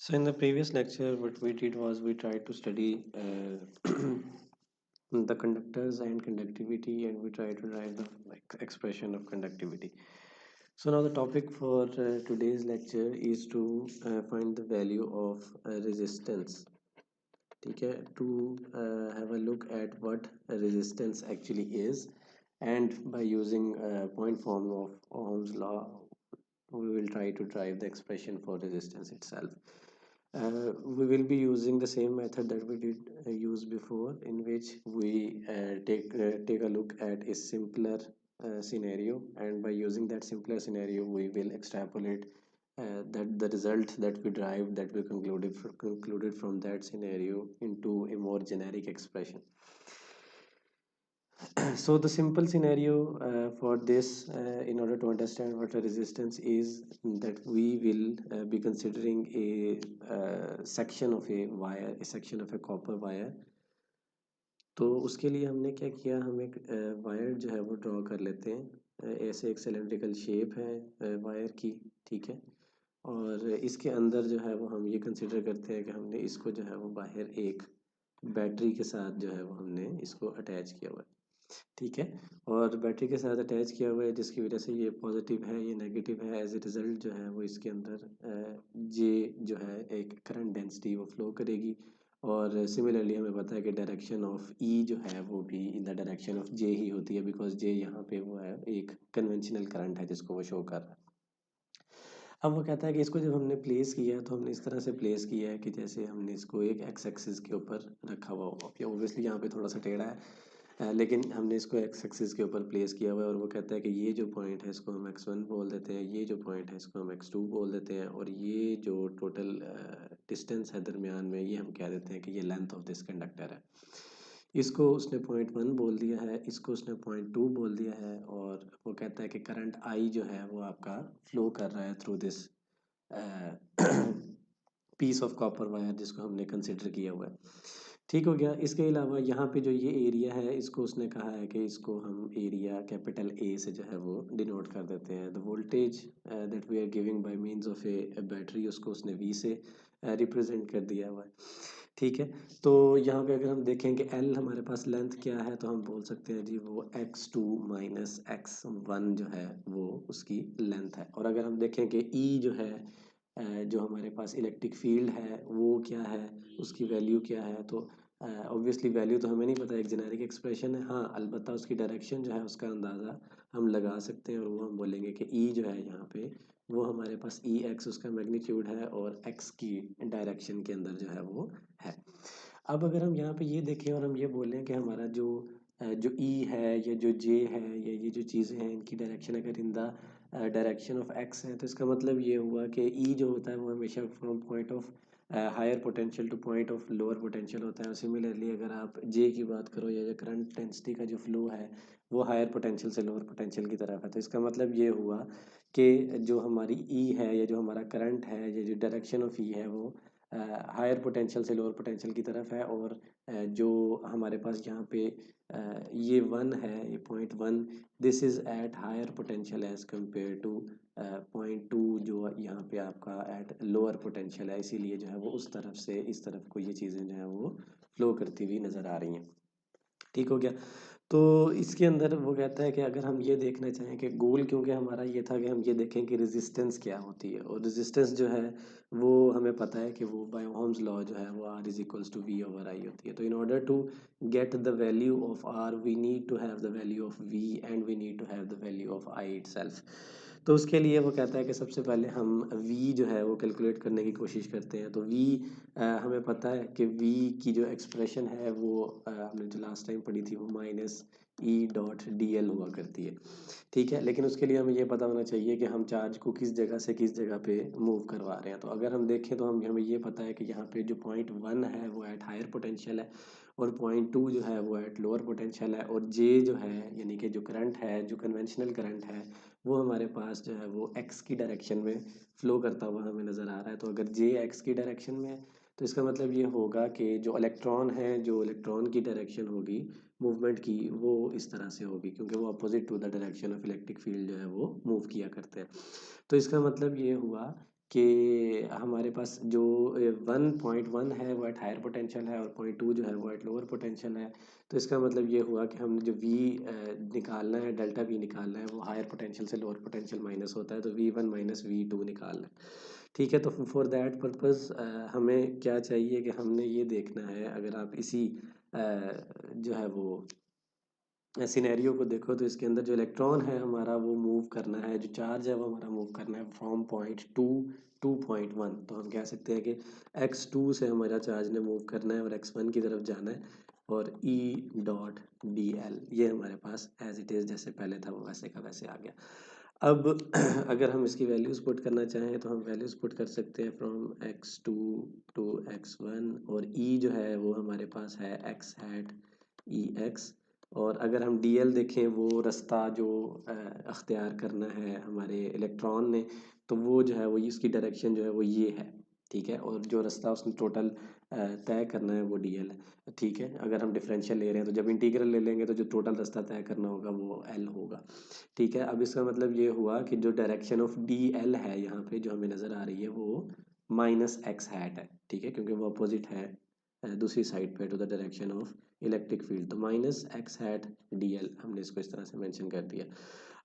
So in the previous lecture, what we did was we tried to study the conductors and conductivity, and we tried to write the expression of conductivity. So now the topic for today's lecture is to find the value of resistance. Okay, to have a look at what resistance actually is, and by using point form of Ohm's law, we will try to drive the expression for resistance itself. We will be using the same method that we did use before, in which we take a look at a simpler scenario, and by using that simpler scenario, we will extrapolate that the result that we derived, that we concluded from that scenario, into a more generic expression. So the simple scenario for this, in order to understand what a resistance is, that we will be considering a section of a wire, a section of a copper wire. तो उसके लिए हमने क्या किया, हम एक wire जो है वो ड्रॉ कर लेते हैं। ऐसे एक सिलेंड्रिकल शेप है वायर की, ठीक है। और इसके अंदर जो है वो हम ये कंसिडर करते हैं कि हमने इसको जो है वो बाहर एक बैटरी के साथ जो है वो हमने इसको अटैच किया हुआ है, ठीक है। और बैटरी के साथ अटैच किया हुआ है, जिसकी वजह से ये पॉजिटिव है, ये नेगेटिव है। एज ए रिज़ल्ट जो है वो इसके अंदर जे जो है एक करंट डेंसिटी वो फ्लो करेगी। और सिमिलरली हमें पता है कि डायरेक्शन ऑफ ई जो है वो भी इन द डायरेक्शन ऑफ जे ही होती है, बिकॉज जे यहाँ पे वो है एक कन्वेंशनल करंट है जिसको वो शो कर रहा है। अब वो कहता है कि इसको जब हमने प्लेस किया है, तो हमने इस तरह से प्लेस किया है कि जैसे हमने इसको एक एक्स एक्सिस के ऊपर रखा हुआ हो। ऑब्वियसली यहाँ पे थोड़ा सा टेढ़ा है, लेकिन हमने इसको एक्स एक्सिस के ऊपर प्लेस किया हुआ है। और वो कहता है कि ये जो पॉइंट है इसको हम x1 बोल देते हैं, ये जो पॉइंट है इसको हम x2 बोल देते हैं, और ये जो टोटल डिस्टेंस है दरमियान में, ये हम कह देते हैं कि ये लेंथ ऑफ दिस कंडक्टर है। इसको उसने पॉइंट 1 बोल दिया है, इसको उसने पॉइंट 2 बोल दिया है। और वो कहता है कि करंट I जो है वो आपका फ्लो कर रहा है through this piece of copper wire जिसको हमने कंसिडर किया हुआ है, ठीक हो गया। इसके अलावा यहाँ पे जो ये एरिया है, इसको उसने कहा है कि इसको हम एरिया कैपिटल ए से जो है वो डिनोट कर देते हैं। The voltage that we are giving by means of a battery, उसको उसने वी से रिप्रेजेंट कर दिया हुआ है, ठीक है। तो यहाँ पे अगर हम देखें कि एल हमारे पास लेंथ क्या है, तो हम बोल सकते हैं जी वो x2 माइनस x1 जो है वो उसकी लेंथ है। और अगर हम देखें कि ई जो है जो हमारे पास इलेक्ट्रिक फील्ड है वो क्या है, उसकी वैल्यू क्या है, तो ऑब्वियसली वैल्यू तो हमें नहीं पता, एक जेनेरिक एक्सप्रेशन है। हाँ, अलबत्ता उसकी डायरेक्शन जो है उसका अंदाज़ा हम लगा सकते हैं, और वो हम बोलेंगे कि ई जो है यहाँ पे वो हमारे पास ई एक्स उसका मैग्नीट्यूड है, और एक्स की डायरेक्शन के अंदर जो है वो है। अब अगर हम यहाँ पे ये देखें और हम ये बोलें कि हमारा जो ई है या जो जे है या ये जो चीज़ें हैं, इनकी डायरेक्शन अगर इन द डायरेक्शन ऑफ एक्स है, तो इसका मतलब ये हुआ कि ई जो होता है वो हमेशा from point of higher potential to point of lower potential होता है। और सिमिलरली अगर आप जे की बात करो, या करंट डेंसिटी का जो फ्लो है वो हायर पोटेंशियल से लोअर पोटेंशियल की तरफ है, तो इसका मतलब ये हुआ कि जो हमारी ई है या जो हमारा करंट है या जो डायरेक्शन ऑफ ई है वो हायर पोटेंशियल से लोअर पोटेंशियल की तरफ है। और जो हमारे पास यहाँ पे ये वन है, ये point one, this is at higher potential as compare to point two जो यहाँ पे आपका एट लोअर पोटेंशियल है। इसीलिए जो है वो उस तरफ से इस तरफ को ये चीज़ें जो है वो फ्लो करती हुई नज़र आ रही हैं, ठीक हो गया। तो इसके अंदर वो कहता है कि अगर हम ये देखना चाहें कि गोल, क्योंकि हमारा ये था कि हम ये देखें कि रेजिस्टेंस क्या होती है, और रेजिस्टेंस जो है वो हमें पता है कि वो बाय ओम्स लॉ जो है वो R is equals to V over I होती है। तो in order to get the value of R we need to have the value of V and we need to have the value of I itself. तो उसके लिए वो कहता है कि सबसे पहले हम V जो है वो कैलकुलेट करने की कोशिश करते हैं। तो V हमें पता है कि V की जो एक्सप्रेशन है वो हमने जो लास्ट टाइम पढ़ी थी वो minus E dot D L हुआ करती है, ठीक है। लेकिन उसके लिए हमें ये पता होना चाहिए कि हम चार्ज को किस जगह से किस जगह पे मूव करवा रहे हैं। तो अगर हम देखें तो हमें ये पता है कि यहाँ पे जो पॉइंट वन है वो एट हायर पोटेंशियल है, और पॉइंट टू जो है वो एट लोअर पोटेंशियल है, और जे जो है यानी कि जो करंट है, जो कन्वेंशनल करंट है, वो हमारे पास जो है वो एक्स की डायरेक्शन में फ्लो करता हुआ हमें नज़र आ रहा है। तो अगर जे एक्स की डायरेक्शन में है, तो इसका मतलब ये होगा कि जो इलेक्ट्रॉन है, जो इलेक्ट्रॉन की डायरेक्शन होगी मूवमेंट की, वो इस तरह से होगी, क्योंकि वो opposite to the direction of electric field जो है वो मूव किया करते हैं। तो इसका मतलब ये हुआ कि हमारे पास जो 1.1 है वो एट हायर पोटेंशियल है और 0.2 जो है वो एट लोअर पोटेंशियल है। तो इसका मतलब ये हुआ कि हमने जो वी निकालना है, डेल्टा वी निकालना है, वो हायर पोटेंशियल से लोअर पोटेंशियल माइनस होता है, तो V1 माइनस V2 निकालना है। ठीक है, तो फॉर दैट पर्पस हमें क्या चाहिए कि हमने ये देखना है, अगर आप इसी जो है वो सिनेरियो को देखो तो इसके अंदर जो इलेक्ट्रॉन है हमारा वो मूव करना है, जो चार्ज है वो हमारा मूव करना है फ्रॉम पॉइंट टू 2.1। तो हम कह सकते हैं कि x2 से हमारा चार्ज ने मूव करना है और x1 की तरफ जाना है, और E डॉट डी एल ये हमारे पास एज इट इज़ जैसे पहले था वो वैसे का वैसे आ गया। अब अगर हम इसकी वैल्यूज पुट करना चाहें तो हम वैल्यूज पुट कर सकते हैं फ्रॉम x2 टू x1, और E जो है वो हमारे पास है x हैट EX। और अगर हम DL देखें, वो रास्ता जो अख्तियार करना है हमारे इलेक्ट्रॉन ने, तो वो जो है वो इसकी डायरेक्शन जो है वो ये है। ठीक है, और जो रास्ता उसने टोटल तय करना है वो DL है। ठीक है, अगर हम डिफरेंशियल ले रहे हैं तो जब इंटीग्रल ले लेंगे तो जो टोटल रास्ता तय करना होगा वो L होगा। ठीक है, अब इसका मतलब ये हुआ कि जो डायरेक्शन ऑफ DL है यहाँ पे जो हमें नज़र आ रही है वो माइनस एक्स हैट है। ठीक है, क्योंकि वो अपोजिट है दूसरी साइड पे to the direction of electric field, तो माइनस एक्स हैट DL हमने इसको इस तरह से मेंशन कर दिया।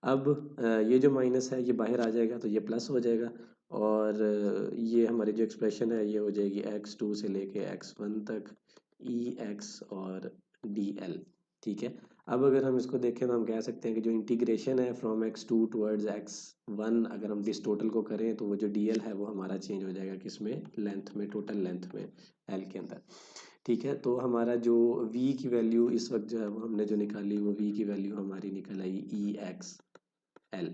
अब ये जो माइनस है ये बाहर आ जाएगा तो ये प्लस हो जाएगा, और ये हमारी जो एक्सप्रेशन है ये हो जाएगी x2 से लेके x1 तक EX और DL। ठीक है, अब अगर हम इसको देखें तो हम कह सकते हैं कि जो इंटीग्रेशन है फ्रॉम x2 टूवर्ड्स x1, अगर हम दिस टोटल को करें तो वो जो DL है वो हमारा चेंज हो जाएगा किसमें, लेंथ में, टोटल लेंथ में, L के अंदर। ठीक है, तो हमारा जो V की वैल्यू इस वक्त जो है वो हमने जो निकाली, वो V की वैल्यू हमारी निकल आई EXL।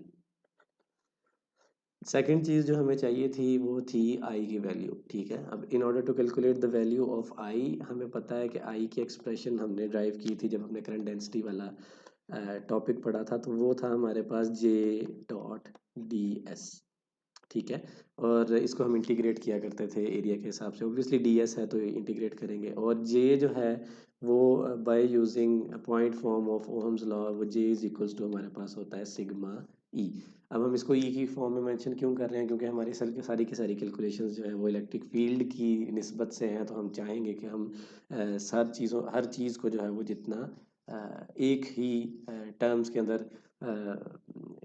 सेकंड चीज़ जो हमें चाहिए थी वो थी I की वैल्यू। ठीक है, अब in order to calculate the value of I, हमें पता है कि I की एक्सप्रेशन हमने ड्राइव की थी जब हमने करंट डेंसिटी वाला टॉपिक पढ़ा था, तो वो था हमारे पास J डॉट डी एस। ठीक है, और इसको हम इंटीग्रेट किया करते थे एरिया के हिसाब से, ऑब्वियसली ds है तो इंटीग्रेट करेंगे, और j जो है वो by using point form of Ohm's law वो j इज इक्वल्स टू हमारे पास होता है सिग्मा e। अब हम इसको e की फॉर्म में मेंशन क्यों कर रहे हैं, क्योंकि हमारी सारी की सारी कैलकुलेशंस जो है वो इलेक्ट्रिक फील्ड की निस्बत से हैं, तो हम चाहेंगे कि हम हर चीज़ को जो है वो जितना एक ही टर्म्स के अंदर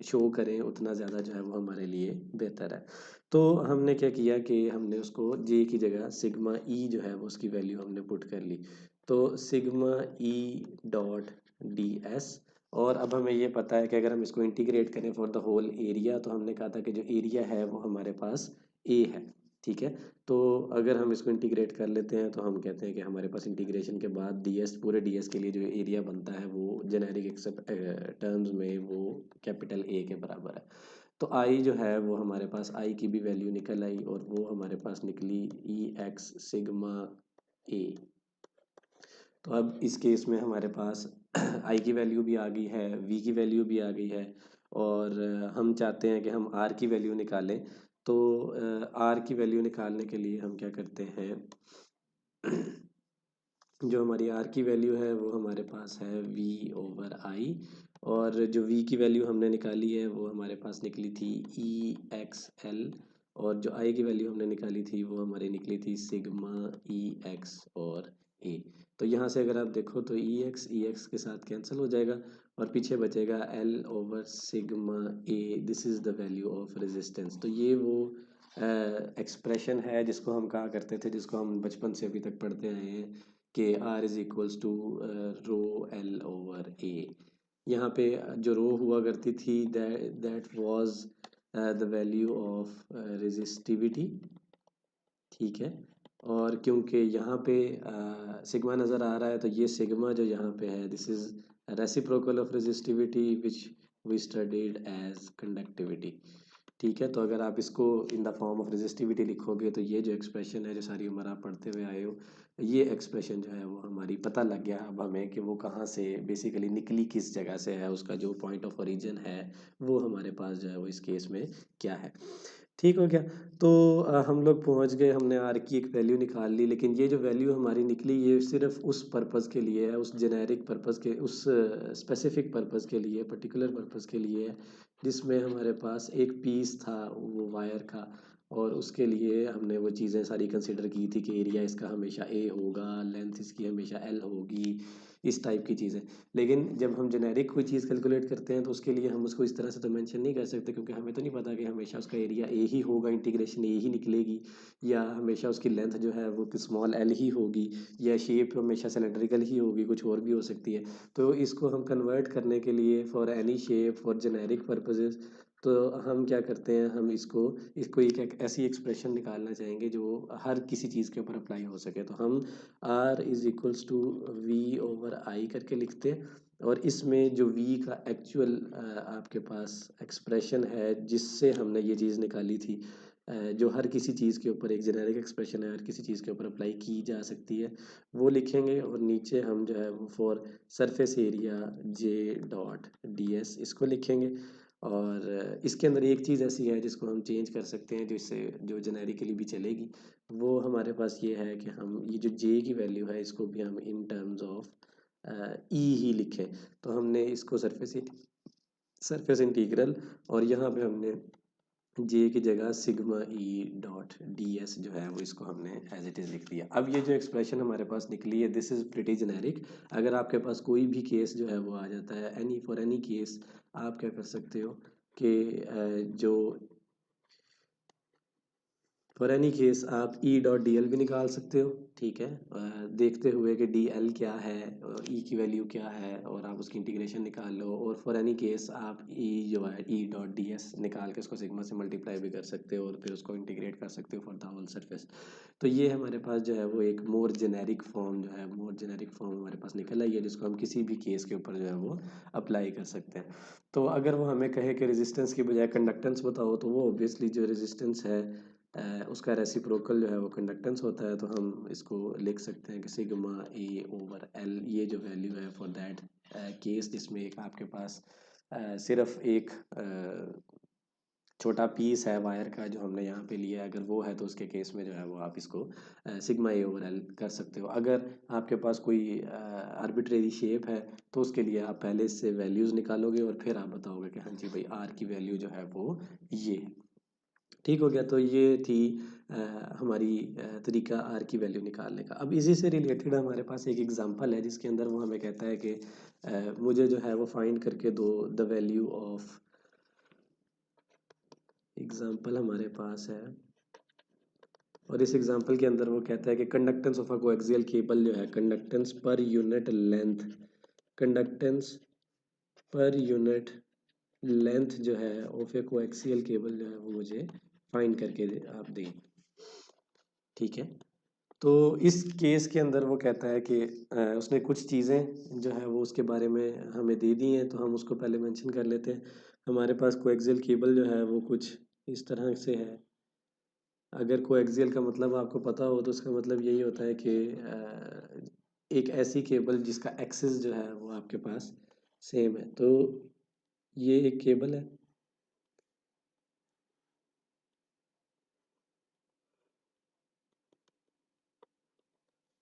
शो करें उतना ज़्यादा जो है वो हमारे लिए बेहतर है। तो हमने क्या किया कि हमने उसको जे की जगह सिग्मा ई जो है वो उसकी वैल्यू हमने पुट कर ली, तो sigma E dot D S. और अब हमें ये पता है कि अगर हम इसको इंटीग्रेट करें फॉर द होल एरिया, तो हमने कहा था कि जो एरिया है वो हमारे पास ए है। ठीक है, तो अगर हम इसको इंटीग्रेट कर लेते हैं तो हम कहते हैं कि हमारे पास इंटीग्रेशन के बाद ds, पूरे ds के लिए जो एरिया बनता है वो जेनेरिक एक्सेप्ट टर्म्स में वो कैपिटल A के बराबर है। तो I जो है वो हमारे पास I की भी वैल्यू निकल आई, और वो हमारे पास निकली EX सिग्मा A। तो अब इस केस में हमारे पास I की वैल्यू भी आ गई है, V की वैल्यू भी आ गई है, और हम चाहते हैं कि हम R की वैल्यू निकालें। तो R की वैल्यू निकालने के लिए हम क्या करते हैं, जो हमारी R की वैल्यू है वो हमारे पास है V ओवर I, और जो V की वैल्यू हमने निकाली है वो हमारे पास निकली थी EXL, और जो I की वैल्यू हमने निकाली थी वो हमारी निकली थी सिग्मा EX और A। तो यहाँ से अगर आप देखो तो EX के साथ कैंसिल हो जाएगा और पीछे बचेगा L over sigma A, this is the value of resistance. तो ये वो एक्सप्रेशन है जिसको हम कहा करते थे, जिसको हम बचपन से अभी तक पढ़ते आए हैं कि R is equals to rho L over A। यहाँ पे जो रो हुआ करती थी that was the value of resistivity. ठीक है, और क्योंकि यहाँ पे सिग्मा नज़र आ रहा है तो ये सिग्मा जो यहाँ पे है this is reciprocal of resistivity which we studied as conductivity. ठीक है, तो अगर आप इसको in the form of resistivity लिखोगे तो ये जो एक्सप्रेशन है जो सारी उम्र आप पढ़ते हुए आए हो, ये एक्सप्रेशन जो है वो हमारी पता लग गया अब हमें कि वो कहाँ से बेसिकली निकली, किस जगह से है, उसका जो पॉइंट ऑफ ओरिजिन है वो हमारे पास जो है वो इस केस में क्या है। ठीक हो गया, तो हम लोग पहुंच गए, हमने आर की एक वैल्यू निकाल ली, लेकिन ये जो वैल्यू हमारी निकली ये सिर्फ उस पर्पज़ के लिए है, उस जेनेरिक पर्पज़ के, उस स्पेसिफिक पर्पज़ के लिए, पर्टिकुलर पर्पज़ के लिए है जिसमें हमारे पास एक पीस था वो वायर का, और उसके लिए हमने वो चीज़ें सारी कंसिडर की थी कि एरिया इसका हमेशा ए होगा, लेंथ इसकी हमेशा एल होगी, इस टाइप की चीज़ें। लेकिन जब हम जेनेरिक कोई चीज़ कैलकुलेट करते हैं तो उसके लिए हम उसको इस तरह से तो मेंशन नहीं कर सकते, क्योंकि हमें तो नहीं पता कि हमेशा उसका एरिया ए ही होगा, इंटीग्रेशन ए ही निकलेगी, या हमेशा उसकी लेंथ जो है वो स्मॉल एल ही होगी, या शेप हमेशा सिलेंड्रिकल ही होगी, कुछ और भी हो सकती है। तो इसको हम कन्वर्ट करने के लिए for any shape for generic purposes, तो हम क्या करते हैं, हम इसको एक ऐसी एक्सप्रेशन निकालना चाहेंगे जो हर किसी चीज़ के ऊपर अप्लाई हो सके। तो हम r is equals to V over I करके लिखते हैं, और इसमें जो v का एक्चुअल आपके पास एक्सप्रेशन है जिससे हमने ये चीज़ निकाली थी, जो हर किसी चीज़ के ऊपर एक जेनेरिक एक्सप्रेशन है, हर किसी चीज़ के ऊपर अप्लाई की जा सकती है, वो लिखेंगे। और नीचे हम जो है वो for surface area J dot D S इसको लिखेंगे। और इसके अंदर एक चीज़ ऐसी है जिसको हम चेंज कर सकते हैं, जिससे जो जेनेरिकली भी चलेगी, वो हमारे पास ये है कि हम ये जो जे की वैल्यू है इसको भी हम इन टर्म्स ऑफ ई ही लिखें। तो हमने इसको सरफेस इंटीग्रल, और यहाँ पे हमने जे की जगह sigma E dot D S जो है वो इसको हमने एज इट इज़ लिख दिया। अब ये जो एक्सप्रेशन हमारे पास निकली है दिस इज़ प्रिटी जेनेरिक। अगर आपके पास कोई भी केस जो है वो आ जाता है, एनी फॉर एनी केस, आप क्या कर सकते हो कि जो फॉर एनी केस आप ई डॉट डी एल भी निकाल सकते हो, ठीक है, देखते हुए कि डी एल क्या है और ई की वैल्यू क्या है, और आप उसकी इंटीग्रेशन निकाल लो। और फॉर एनी केस आप ई जो है ई डॉट डी एस निकाल के उसको सिग्मा से मल्टीप्लाई भी कर सकते हो, और फिर उसको इंटीग्रेट कर सकते हो फॉर द होल सरफेस। तो ये हमारे पास जो है वो एक मोर जेनेरिक फॉर्म जो है, मोर जेनेरिक फॉर्म हमारे पास निकल आई है, जिसको हम किसी भी केस के ऊपर जो है वो अप्लाई कर सकते हैं। तो अगर वो हमें कहे कि रेजिस्टेंस की बजाय कंडक्टेंस बताओ, तो वो ऑब्वियसली जो रेजिस्टेंस है उसका रेसिप्रोकल जो है वो कंडक्टेंस होता है। तो हम इसको लिख सकते हैं कि सिग्मा ए ओवर एल, ये जो वैल्यू है फॉर दैट केस जिसमें एक आपके पास सिर्फ एक छोटा पीस है वायर का जो हमने यहाँ पे लिया है, अगर वो है तो उसके केस में जो है वो आप इसको सिग्मा ए ओवर एल कर सकते हो। अगर आपके पास कोई आर्बिट्रेरी शेप है तो उसके लिए आप पहले इससे वैल्यूज़ निकालोगे और फिर आप बताओगे कि हाँ जी भाई आर की वैल्यू जो है वो ये है। ठीक हो गया। तो ये थी हमारी तरीका आर की वैल्यू निकालने का। अब इसी से रिलेटेड हमारे पास एक एग्जांपल है जिसके अंदर वो हमें कहता है कि मुझे जो है वो फाइंड करके दो द वैल्यू ऑफ, एग्जांपल हमारे पास है, और इस एग्जांपल के अंदर वो कहता है कि conductance of a coaxial cable जो है, conductance per unit length, conductance per unit length जो है ऑफ ए कोएक्सियल केबल जो है वो मुझे फाइंड करके आप दें, ठीक है। तो इस केस के अंदर वो कहता है कि उसने कुछ चीज़ें जो है वो उसके बारे में हमें दे दी हैं, तो हम उसको पहले मेंशन कर लेते हैं। हमारे पास कोएक्सियल केबल जो है वो कुछ इस तरह से है। अगर कोएक्सियल का मतलब आपको पता हो तो उसका मतलब यही होता है कि एक ऐसी केबल जिसका एक्सिस जो है वो आपके पास सेम है। तो ये एक केबल है,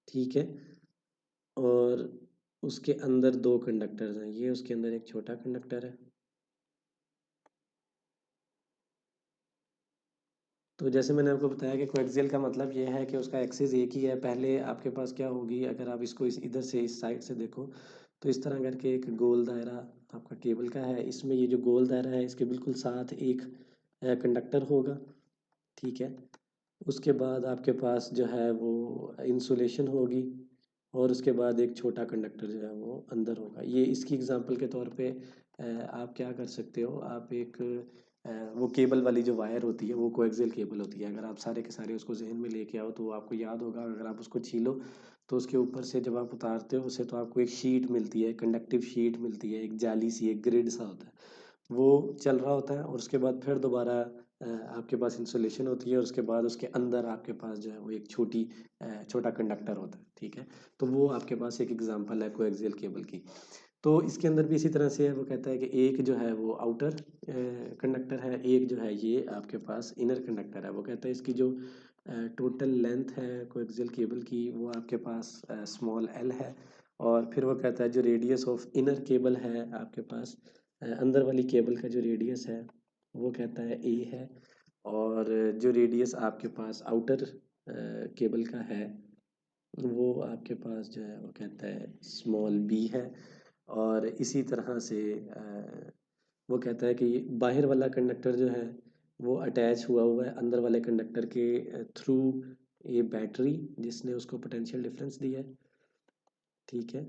ठीक है, और उसके अंदर दो कंडक्टर्स हैं, ये उसके अंदर एक छोटा कंडक्टर है। तो जैसे मैंने आपको बताया कि कोएक्सियल का मतलब ये है कि उसका एक्सिस एक ही है। पहले आपके पास क्या होगी, अगर आप इसको इस इधर से इस साइड से देखो तो इस तरह करके एक गोल दायरा आपका केबल का है। इसमें ये जो गोल दायरा है इसके बिल्कुल साथ एक कंडक्टर होगा, ठीक है। उसके बाद आपके पास जो है वो इंसुलेशन होगी, और उसके बाद एक छोटा कंडक्टर जो है वो अंदर होगा। ये इसकी एग्जांपल के तौर पे आप क्या कर सकते हो, आप एक वो केबल वाली जो वायर होती है वो कोएक्सियल केबल होती है। अगर आप सारे के सारे उसको जहन में लेके आओ तो आपको याद होगा, अगर आप उसको छीलो तो उसके ऊपर से जब आप उतारते हो उसे तो आपको एक शीट मिलती है, कंडक्टिव शीट मिलती है, एक जाली सी, एक ग्रिड सा होता है, वो चल रहा होता है। और उसके बाद फिर दोबारा आपके पास इंसुलेशन होती है, और उसके बाद उसके अंदर आपके पास जो है वो एक छोटा कंडक्टर होता है, ठीक है। तो वो आपके पास एक एग्जांपल है कोएक्सियल केबल की। तो इसके अंदर भी इसी तरह से है, वो कहता है कि एक जो है वो आउटर कंडक्टर है, एक जो है ये आपके पास इनर कंडक्टर है। वो कहता है इसकी जो टोटल लेंथ है कोएक्सियल केबल की वो आपके पास स्मॉल एल है। और फिर वो कहता है जो रेडियस ऑफ इनर केबल है आपके पास, अंदर वाली केबल का जो रेडियस है वो कहता है ए है। और जो रेडियस आपके पास आउटर केबल का है वो आपके पास जो है वो कहता है स्मॉल बी है। और इसी तरह से वो कहता है कि बाहर वाला कंडक्टर जो है वो अटैच हुआ हुआ है अंदर वाले कंडक्टर के थ्रू ए बैटरी जिसने उसको पोटेंशियल डिफरेंस दिया है। ठीक है,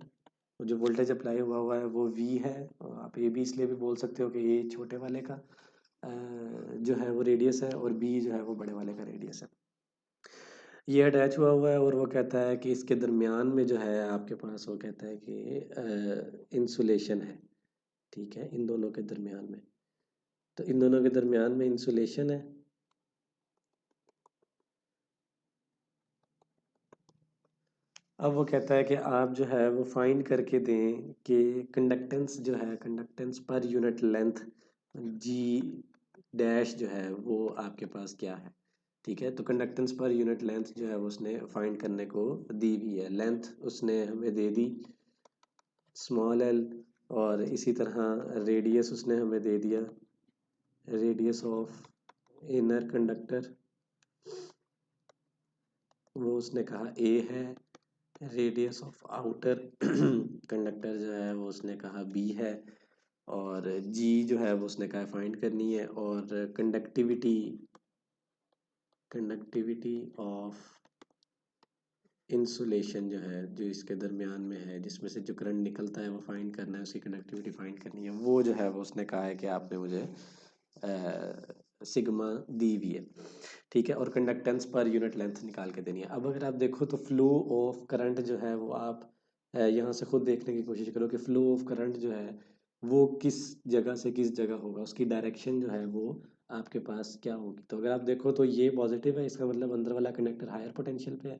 और जो वोल्टेज अप्लाई हुआ हुआ है वो वी है। और आप ए बी इसलिए भी बोल सकते हो कि ये छोटे वाले का जो है वो रेडियस है और बी जो है वो बड़े वाले का रेडियस है। ये अटैच हुआ हुआ है और वो कहता है कि इसके दरमियान में जो है आपके पास वो कहता है कि इंसुलेशन है। ठीक है, इन दोनों के दरमियान में, तो इन दोनों के दरमियान में इंसुलेशन है। अब वो कहता है कि आप जो है वो फाइंड करके दें कि कंडक्टेंस जो है कंडक्टेंस पर यूनिट लेंथ जी डैश जो है वो आपके पास क्या है। ठीक है, तो कंडक्टेंस पर यूनिट लेंथ जो है वो उसने फाइंड करने को दी हुई है। लेंथ उसने हमें दे दी स्मॉल एल, और इसी तरह रेडियस उसने हमें दे दिया रेडियस ऑफ इनर कंडक्टर, वो उसने कहा ए है। रेडियस ऑफ आउटर कंडक्टर जो है वो उसने कहा बी है। और जी जो है वो उसने कहा फाइंड करनी है। और कंडक्टिविटी कंडक्टिविटी ऑफ इंसुलेशन जो है जो इसके दरमियान में है जिसमें से जो करंट निकलता है वो फाइंड करना है, उसकी कंडक्टिविटी फाइंड करनी है, वो जो है वो उसने कहा है कि आपने मुझे सिग्मा दी हुई है। ठीक है, और कंडक्टेंस पर यूनिट लेंथ निकाल के देनी है। अब अगर आप देखो तो फ्लो ऑफ करंट जो है वो आप यहाँ से खुद देखने की कोशिश करो कि फ्लो ऑफ करंट जो है वो किस जगह से किस जगह होगा, उसकी डायरेक्शन जो है वो आपके पास क्या होगी। तो अगर आप देखो तो ये पॉजिटिव है, इसका मतलब अंदर वाला कंडक्टर हायर पोटेंशियल पे है,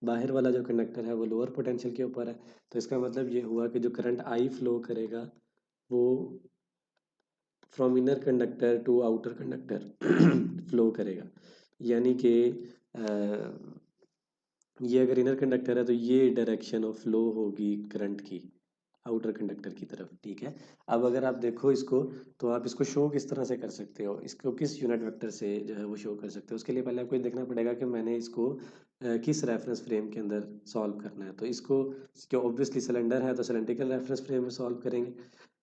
बाहर वाला जो कंडक्टर है वो लोअर पोटेंशियल के ऊपर है। तो इसका मतलब ये हुआ कि जो करंट आई फ्लो करेगा वो from inner conductor to outer conductor flow करेगा। यानी कि ये अगर इनर कंडक्टर है तो ये डायरेक्शन ऑफ फ्लो होगी करंट की आउटर कंडक्टर की तरफ। ठीक है, अब अगर आप देखो इसको तो आप इसको शो किस तरह से कर सकते हो, इसको किस यूनिट वेक्टर से जो है वो शो कर सकते हो। उसके लिए पहले आपको ये देखना पड़ेगा कि मैंने इसको किस रेफरेंस फ्रेम के अंदर सॉल्व करना है। तो इसको जो ऑब्वियसली सिलेंडर है तो सिलेंड्रिकल रेफरेंस फ्रेम में सॉल्व करेंगे।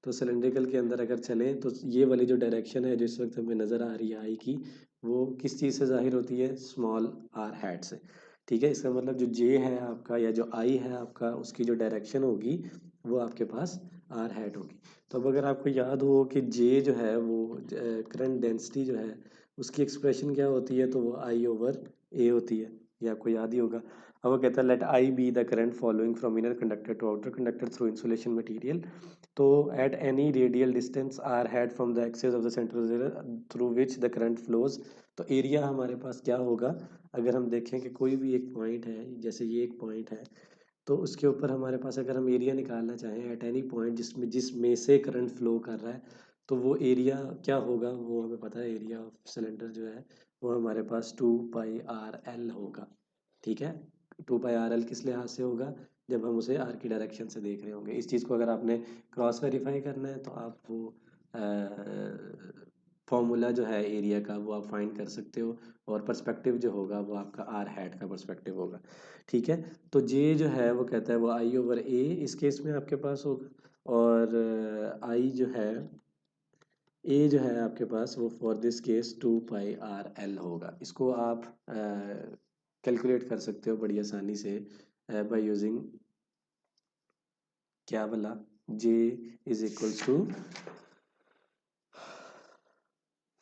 तो सिलेंड्रिकल के अंदर अगर चलें तो ये वाली जो डायरेक्शन है जो इस वक्त हमें नज़र आ रही है आई की, वो किस चीज़ से जाहिर होती है, स्मॉल आर हैट से। ठीक है, इसका मतलब जो जे है आपका या जो आई है आपका उसकी जो डायरेक्शन होगी वो आपके पास आर हैट होगी। तो अब अगर आपको याद हो कि जे जो है वो करंट डेंसिटी जो है उसकी एक्सप्रेशन क्या होती है, तो वो आई ओवर ए होती है, ये आपको याद ही होगा। अब वो कहता है let I be the current following from inner conductor to outer conductor through insulation material. तो at any radial distance R had from the axis of the central through which the current flows. तो area हमारे पास क्या होगा, अगर हम देखें कि कोई भी एक पॉइंट है, जैसे ये एक पॉइंट है, तो उसके ऊपर हमारे पास अगर हम एरिया निकालना चाहें एट एनी पॉइंट जिसमें से करंट फ्लो कर रहा है, तो वो एरिया क्या होगा, वो हमें पता है एरिया ऑफ सिलेंडर जो है वो हमारे पास 2πr_l होगा। ठीक है, 2πr_l किस लिहाज से होगा, जब हम उसे आर की डायरेक्शन से देख रहे होंगे। इस चीज़ को अगर आपने क्रॉस वेरीफाई करना है तो आप वो फॉर्मूला जो है एरिया का वो आप फाइंड कर सकते हो, और पर्सपेक्टिव जो होगा वो आपका आर हैट का पर्सपेक्टिव होगा। ठीक है, तो जे जो है वो कहता है वो आई ओवर ए इस केस में आपके पास होगा, और आई जो है ए जो है आपके पास वो फॉर दिस केस 2πr_l होगा। इसको आप कैलकुलेट कर सकते हो बड़ी आसानी से बाय यूजिंग क्या वाला, J is equals to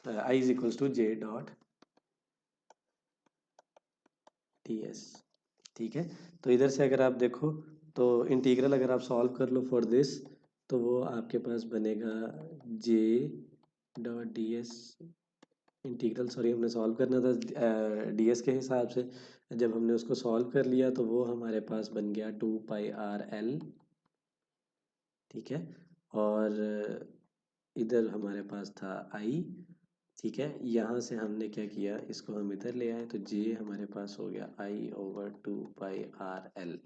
I is equals to J dot T S. ठीक है, तो इधर से अगर आप देखो तो इंटीग्रल अगर आप सॉल्व कर लो फॉर दिस, तो वो आपके पास बनेगा J dot D S integral, sorry हमने सॉल्व करना था डी एस के हिसाब से। जब हमने उसको सॉल्व कर लिया तो वो हमारे पास बन गया 2πr_l। ठीक है, और इधर हमारे पास था आई। ठीक है, यहाँ से हमने क्या किया, इसको हम इधर ले आए तो जे हमारे पास हो गया आई ओवर 2πr_l।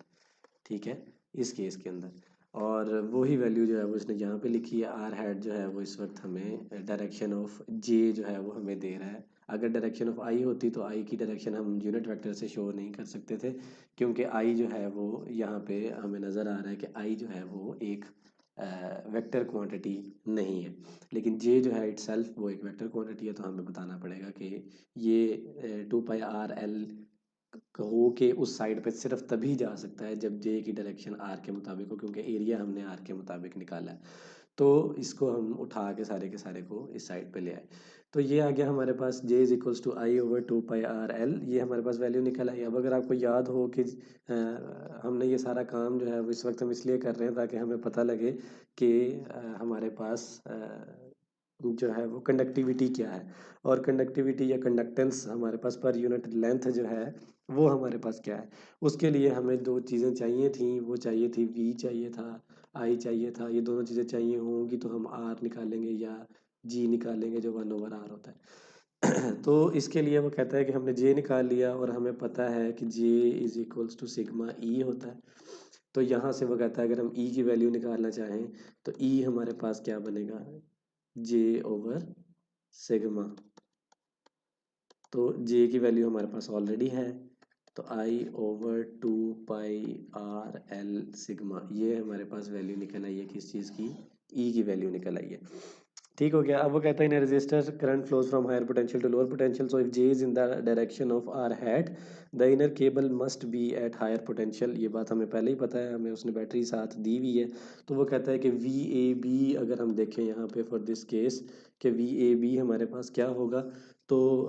ठीक है, इस केस के अंदर, और वही वैल्यू जो है वो इसने यहाँ पे लिखी है। आर हैट जो है वो इस वक्त हमें डायरेक्शन ऑफ जे जो है वो हमें दे रहा है अगर डायरेक्शन ऑफ आई होती तो आई की डायरेक्शन हम यूनिट वेक्टर से शो नहीं कर सकते थे, क्योंकि आई जो है वो यहाँ पे हमें नज़र आ रहा है कि आई जो है वो एक वेक्टर क्वांटिटी नहीं है, लेकिन जे जो है इटसेल्फ वो एक वेक्टर क्वांटिटी है। तो हमें बताना पड़ेगा कि ये 2πr_l हो के उस साइड पे सिर्फ तभी जा सकता है जब जे की डायरेक्शन आर के मुताबिक हो, क्योंकि एरिया हमने आर के मुताबिक निकाला है। तो इसको हम उठा के सारे को इस साइड पे ले आए। तो ये आ गया हमारे पास j is equals to I over 2πr_l, ये हमारे पास वैल्यू निकल आई। अब अगर आपको याद हो कि हमने ये सारा काम जो है वो इस वक्त हम इसलिए कर रहे हैं ताकि हमें पता लगे कि हमारे पास जो है वो कंडक्टिविटी क्या है, और कंडक्टिविटी या कंडक्टेंस हमारे पास पर यूनिट लेंथ जो है वो हमारे पास क्या है। उसके लिए हमें दो चीज़ें चाहिए थी, वो चाहिए थी v चाहिए था, आई चाहिए था। ये दोनों चीज़ें चाहिए होंगी तो हम आर निकालेंगे या जी निकालेंगे जो 1/r होता है। तो इसके लिए वो कहता है कि हमने जे निकाल लिया और हमें पता है कि J is equals to sigma E होता है। तो यहाँ से वो कहता है अगर हम ई की वैल्यू निकालना चाहें तो ई हमारे पास क्या बनेगा, जे ओवर सिग्मा। तो जे की वैल्यू हमारे पास ऑलरेडी है, तो आई ओवर 2πr_l सिग्मा, ये हमारे पास वैल्यू निकल आई है किस चीज़ की, ई की वैल्यू निकल आई है। ठीक हो गया। अब वो कहता है in resistor current flows from higher potential to lower potential, so if J is in the direction of R hat the inner cable must be at higher potential. ये बात हमें पहले ही पता है, हमें उसने बैटरी साथ दी हुई है। तो वो कहता है कि वी ए बी अगर हम देखें यहाँ पे फॉर दिस केस कि वी ए बी हमारे पास क्या होगा, तो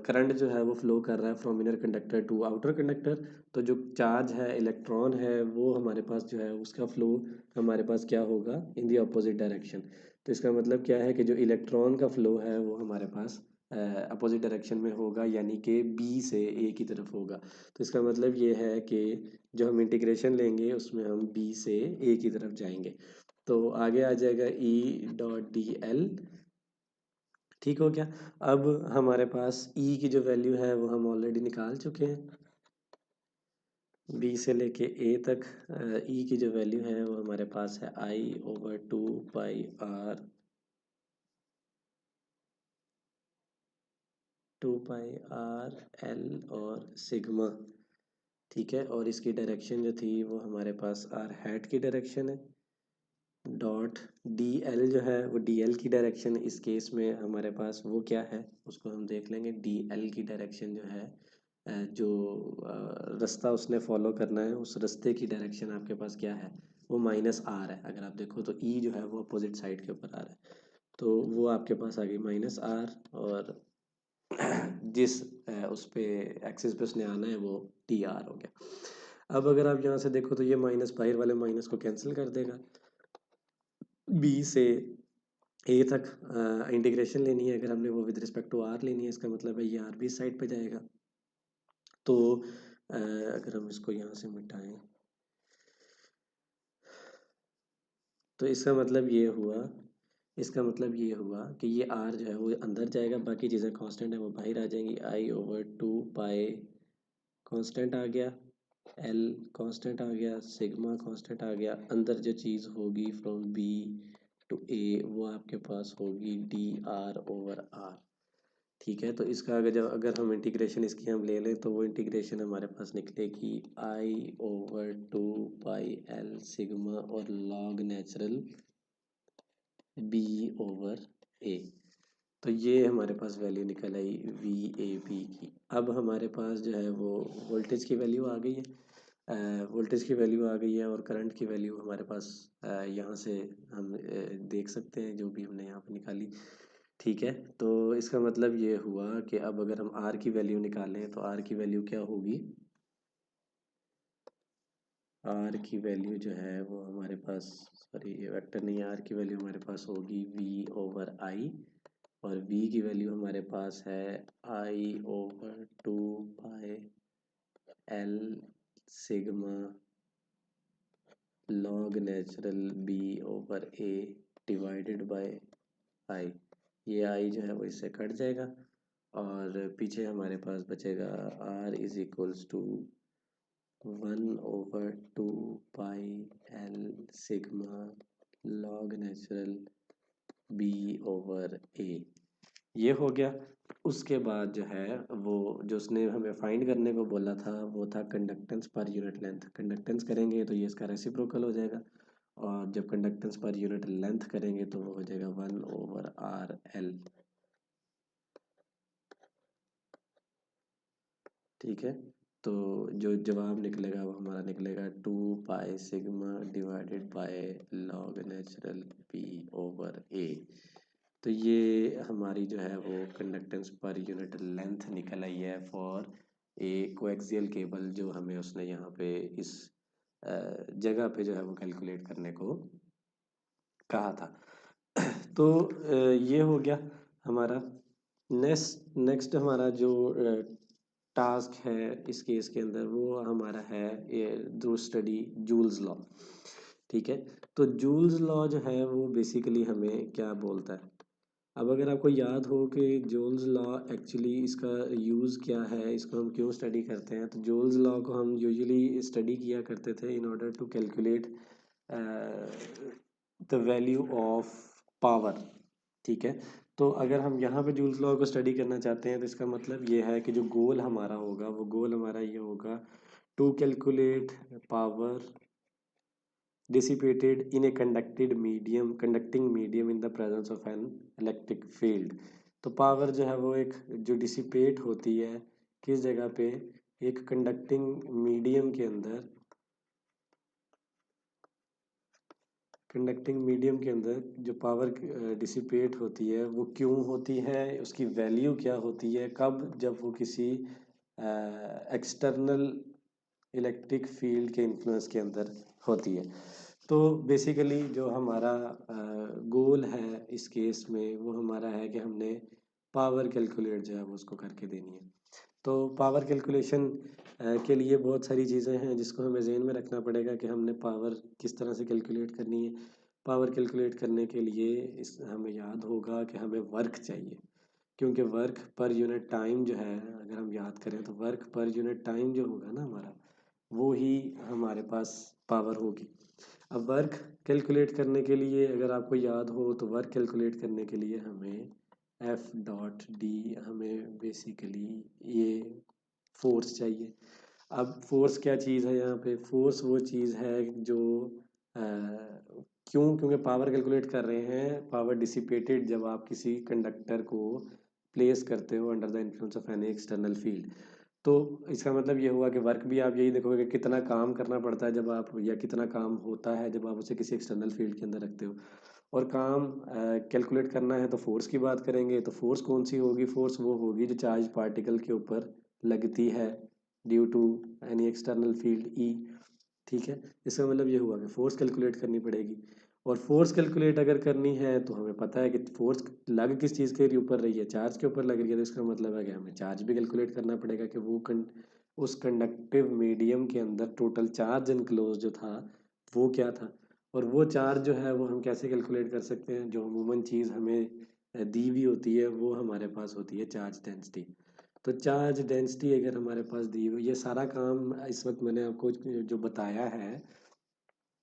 करंट जो है वो फ्लो कर रहा है from inner conductor to outer conductor. तो जो चार्ज है इलेक्ट्रॉन है वो हमारे पास जो है उसका फ्लो हमारे पास क्या होगा, इन दी अपोजिट डायरेक्शन। तो इसका मतलब क्या है कि जो इलेक्ट्रॉन का फ्लो है वो हमारे पास अपोजिट डायरेक्शन में होगा, यानी कि बी से ए की तरफ होगा। तो इसका मतलब ये है कि जो हम इंटीग्रेशन लेंगे उसमें हम बी से ए की तरफ जाएंगे। तो आगे आ जाएगा ई डॉट डी एल। ठीक हो गया। अब हमारे पास ई की जो वैल्यू है वो हम ऑलरेडी निकाल चुके हैं, बी से लेके ए तक ई की जो वैल्यू है वो हमारे पास है आई ओवर 2πr 2πr_l और सिग्मा। ठीक है, और इसकी डायरेक्शन जो थी वो हमारे पास आर हैट की डायरेक्शन है। डॉट डी एल जो है वो डी एल की डायरेक्शन इस केस में हमारे पास वो क्या है उसको हम देख लेंगे। डी एल की डायरेक्शन जो है जो रास्ता उसने फॉलो करना है उस रास्ते की डायरेक्शन आपके पास क्या है, वो -r है। अगर आप देखो तो ई जो है वो अपोजिट साइड के ऊपर आ रहा है, तो वो आपके पास आ गई -r, और जिस उस पे एक्सिस पे उसने आना है वो टी आर हो गया। अब अगर आप यहाँ से देखो तो ये माइनस बाहर वाले माइनस को कैंसिल कर देगा। बी से ए तक इंटीग्रेशन लेनी है, अगर हमने वो विद रिस्पेक्ट टू आर लेनी है, इसका मतलब है ये आर भी साइड पे जाएगा। तो अगर हम इसको यहाँ से मिटाएं तो इसका मतलब ये हुआ कि ये आर जो है वो अंदर जाएगा, बाकी चीज़ें कांस्टेंट है वो बाहर आ जाएंगी। आई ओवर 2π कांस्टेंट आ गया, एल कांस्टेंट आ गया, सिग्मा कांस्टेंट आ गया। अंदर जो चीज़ होगी फ्रॉम बी टू ए वो आपके पास होगी डी आर ओवर आर। ठीक है, तो इसका अगर हम इंटीग्रेशन इसकी हम ले लें तो वो इंटीग्रेशन हमारे पास निकलेगी आई ओवर 2π_l सिग्मा और लॉग नेचुरल बी ओवर ए। तो ये हमारे पास वैल्यू निकल आई वी ए बी की। अब हमारे पास जो है वो वोल्टेज की वैल्यू आ गई है, वोल्टेज की वैल्यू आ गई है और करंट की वैल्यू हमारे पास यहाँ से हम देख सकते हैं जो भी हमने यहाँ पे निकाली। ठीक है, तो इसका मतलब ये हुआ कि अब अगर हम आर की वैल्यू निकालें तो आर की वैल्यू क्या होगी, आर की वैल्यू जो है वो हमारे पास, सॉरी ये वेक्टर नहीं है, आर की वैल्यू हमारे पास होगी वी ओवर आई, और v की वैल्यू हमारे पास है I over 2π_l sigma log natural b over a divided by I. ये आई जो है वो इससे कट जाएगा और पीछे हमारे पास बचेगा r is equals to 1/2π_l sigma log natural b over a। ये हो गया। उसके बाद जो है वो जो उसने हमें फाइंड करने को बोला था वो था conductance per unit length. Conductance करेंगे तो ये इसका रेसिप्रोकल हो जाएगा, और जब कंडक्टेंस पर यूनिट लेंथ करेंगे तो वो हो जाएगा 1/RL। ठीक है, तो जो जवाब निकलेगा वो हमारा निकलेगा 2 pi sigma divided by log natural p/a। तो ये हमारी जो है वो कंडक्टेंस पर यूनिट लेंथ निकल आई है फॉर ए कोएक्सियल केबल, जो हमें उसने यहाँ पे इस जगह पे जो है वो कैलकुलेट करने को कहा था। तो ये हो गया हमारा। नेक्स्ट हमारा जो टास्क है इस केस के अंदर वो हमारा है जो स्टडी जूल्स लॉ। ठीक है, तो जूल्स लॉ जो है वो बेसिकली हमें क्या बोलता है। अब अगर आपको याद हो कि जूल्स लॉ एक्चुअली इसका यूज़ क्या है, इसको हम क्यों स्टडी करते हैं, तो जूल्स लॉ को हम यूजुअली स्टडी किया करते थे in order to calculate the value of power. ठीक है, तो अगर हम यहाँ पे जूल्स लॉ को स्टडी करना चाहते हैं तो इसका मतलब ये है कि जो गोल हमारा होगा वो गोल हमारा ये होगा to calculate power dissipated in a conducting medium in the presence of an electric field। तो पावर जो है वो एक जो डिसिपेट होती है किस जगह पे, एक कंडक्टिंग मीडियम के अंदर, कंडक्टिंग मीडियम के अंदर जो पावर डिसिपेट होती है वो क्यों होती है, उसकी वैल्यू क्या होती है, कब, जब वो किसी एक्सटर्नल इलेक्ट्रिक फील्ड के इन्फ्लुएंस के अंदर होती है। तो बेसिकली जो हमारा गोल है इस केस में वो हमारा है कि हमने पावर कैलकुलेट जो है वो उसको करके देनी है। तो पावर कैलकुलेशन के लिए बहुत सारी चीज़ें हैं जिसको हमें ज़हन में रखना पड़ेगा कि हमने पावर किस तरह से कैलकुलेट करनी है। पावर कैलकुलेट करने के लिए इस हमें याद होगा कि हमें वर्क चाहिए, क्योंकि वर्क पर यूनिट टाइम जो है अगर हम याद करें तो वर्क पर यूनिट टाइम जो होगा ना हमारा, वो ही हमारे पास पावर होगी। अब वर्क कैलकुलेट करने के लिए अगर आपको याद हो तो वर्क कैलकुलेट करने के लिए हमें एफ डॉट डी, हमें बेसिकली ये फोर्स चाहिए। अब फोर्स क्या चीज़ है, यहाँ पे फोर्स वो चीज़ है जो क्यों, क्योंकि पावर कैलकुलेट कर रहे हैं पावर डिसिपेटेड जब आप किसी कंडक्टर को प्लेस करते हो under the influence of any external field. तो इसका मतलब ये हुआ कि वर्क भी आप यही देखोगे कि कितना काम करना पड़ता है जब आप, या कितना काम होता है जब आप उसे किसी एक्सटर्नल फील्ड के अंदर रखते हो। और काम कैलकुलेट करना है तो फोर्स की बात करेंगे, तो फोर्स कौन सी होगी, फोर्स वो होगी जो चार्ज पार्टिकल के ऊपर लगती है due to any external field E. ठीक है, इसका मतलब ये हुआ कि फोर्स कैलकुलेट करनी पड़ेगी। और फोर्स कैलकुलेट अगर करनी है तो हमें पता है कि फोर्स लग किस चीज़ के ऊपर रही है, चार्ज के ऊपर लग रही है, तो इसका मतलब है कि हमें चार्ज भी कैलकुलेट करना पड़ेगा कि वो उस कंडक्टिव मीडियम के अंदर टोटल चार्ज इनक्लोज जो था वो क्या था। और वो चार्ज जो है वो हम कैसे कैलकुलेट कर सकते हैं, जो अमूमन चीज़ हमें दी हुई होती है वो हमारे पास होती है चार्ज डेंसिटी। तो चार्ज डेंसिटी अगर हमारे पास दी हुई, ये सारा काम इस वक्त मैंने आपको जो बताया है,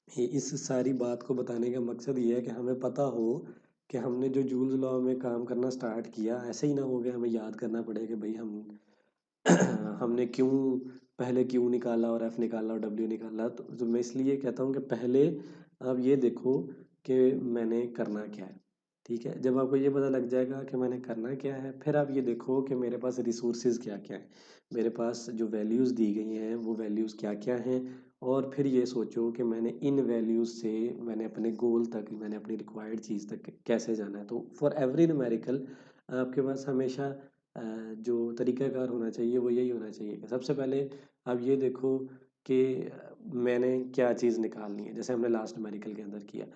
ये इस सारी बात को बताने का मकसद ये है कि हमें पता हो कि हमने जो जूल्स लॉ में काम करना स्टार्ट किया ऐसे ही ना हो गया, हमें याद करना पड़े कि भाई हम हमने क्यों पहले क्यू निकाला और एफ निकाला और डब्ल्यू निकाला। तो मैं इसलिए कहता हूँ कि पहले आप ये देखो कि मैंने करना क्या है। ठीक है, जब आपको ये पता लग जाएगा कि मैंने करना क्या है, फिर आप ये देखो कि मेरे पास रिसोर्सेज क्या क्या है, मेरे पास जो वैल्यूज़ दी गई हैं वो वैल्यूज़ क्या क्या हैं। और फिर ये सोचो कि मैंने इन वैल्यूज़ से मैंने अपने गोल तक, मैंने अपनी रिक्वायर्ड चीज़ तक कैसे जाना है। तो फॉर एवरी न्यूमेरिकल आपके पास हमेशा जो तरीक़ाकार होना चाहिए वो यही होना चाहिए कि सबसे पहले आप ये देखो कि मैंने क्या चीज़ निकालनी है, जैसे हमने लास्ट न्यूमेरिकल के अंदर किया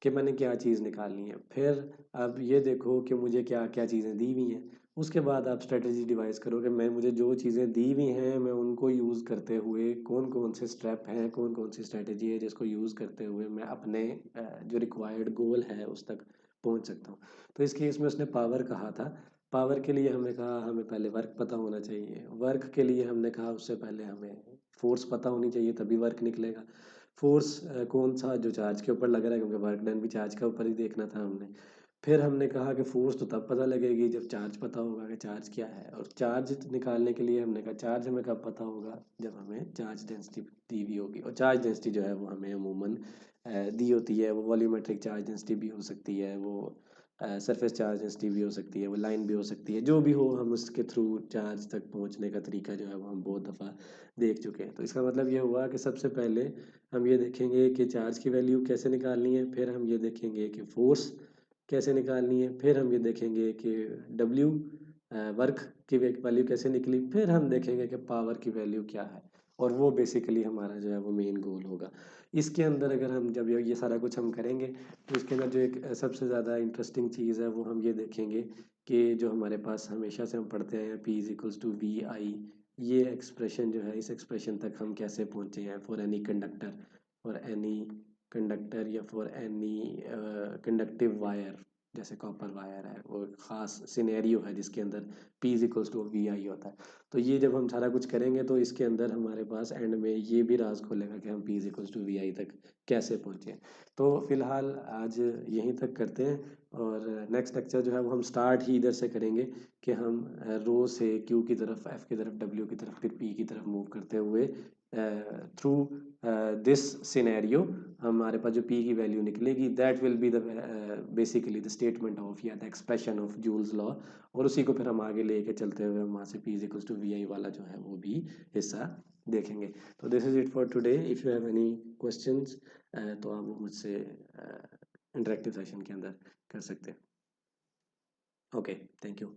कि मैंने क्या चीज़ निकालनी है। फिर आप ये देखो कि मुझे क्या क्या चीज़ें दी हुई हैं। उसके बाद आप स्ट्रेटजी डिवाइस करो कि मैं, मुझे जो चीज़ें दी हुई हैं मैं उनको यूज़ करते हुए कौन कौन से स्टेप हैं, कौन कौन सी स्ट्रेटजी है जिसको यूज़ करते हुए मैं अपने जो रिक्वायर्ड गोल है उस तक पहुंच सकता हूँ। तो इस केस में उसने पावर कहा था, पावर के लिए हमने कहा हमें पहले वर्क पता होना चाहिए, वर्क के लिए हमने कहा उससे पहले हमें फोर्स पता होनी चाहिए तभी वर्क निकलेगा। फोर्स कौन सा, जो चार्ज के ऊपर लग रहा है, क्योंकि वर्क डन भी चार्ज के ऊपर ही देखना था हमने। फिर हमने कहा कि फोर्स तो तब पता लगेगी जब चार्ज पता होगा कि चार्ज क्या है, और चार्ज निकालने के लिए हमने कहा चार्ज हमें कब पता होगा, जब हमें चार्ज डेंसिटी दी हुई होगी। और चार्ज डेंसिटी जो है वो हमें अमूमन दी होती है, वो वॉल्यूमेट्रिक चार्ज डेंसिटी भी हो सकती है, वो सरफेस चार्ज डेंसिटी भी हो सकती है, वो लाइन भी हो सकती है, जो भी हो हम उसके थ्रू चार्ज तक पहुंचने का तरीका जो है वो हम बहुत दफ़ा देख चुके हैं। तो इसका मतलब ये हुआ कि सबसे पहले हम ये देखेंगे कि चार्ज की वैल्यू कैसे निकालनी है, फिर हम ये देखेंगे कि फोर्स कैसे निकालनी है, फिर हम ये देखेंगे कि डब्ल्यू वर्क की वैल्यू कैसे निकली, फिर हम देखेंगे कि पावर की वैल्यू क्या है। और वो बेसिकली हमारा जो है वो मेन गोल होगा। इसके अंदर अगर हम जब ये सारा कुछ हम करेंगे तो इसके अंदर जो एक सबसे ज़्यादा इंटरेस्टिंग चीज़ है वो हम ये देखेंगे कि जो हमारे पास हमेशा से हम पढ़ते हैं P is equals to V I, ये एक्सप्रेशन जो है इस एक्सप्रेशन तक हम कैसे पहुँचे हैं for any conductor, for any conductor या फॉर एनी कंडक्टिव वायर, जैसे कॉपर वायर है, वो एक ख़ास सिनेरियो है जिसके अंदर P is equals to V I होता है। तो ये जब हम सारा कुछ करेंगे तो इसके अंदर हमारे पास एंड में ये भी राज खोलेगा कि हम P is equals to V I तक कैसे पहुँचे। तो फिलहाल आज यहीं तक करते हैं, और नेक्स्ट लेक्चर जो है वो हम स्टार्ट ही इधर से करेंगे कि हम रो से क्यू की तरफ, एफ की तरफ, डब्ल्यू की तरफ, फिर पी की तरफ मूव करते हुए थ्रू दिस सिनेरियो हमारे पास जो पी की वैल्यू निकलेगी that will be the basically the statement of या the expression of Joule's law, और उसी को फिर हम आगे लेके चलते हुए हम वहाँ से P is equals to V I वाला जो है वो भी हिस्सा देखेंगे। तो this is it for today. If you have any questions तो आप वो मुझसे इंटरेक्टिव सेशन के अंदर कर सकते हैं। Okay, thank you.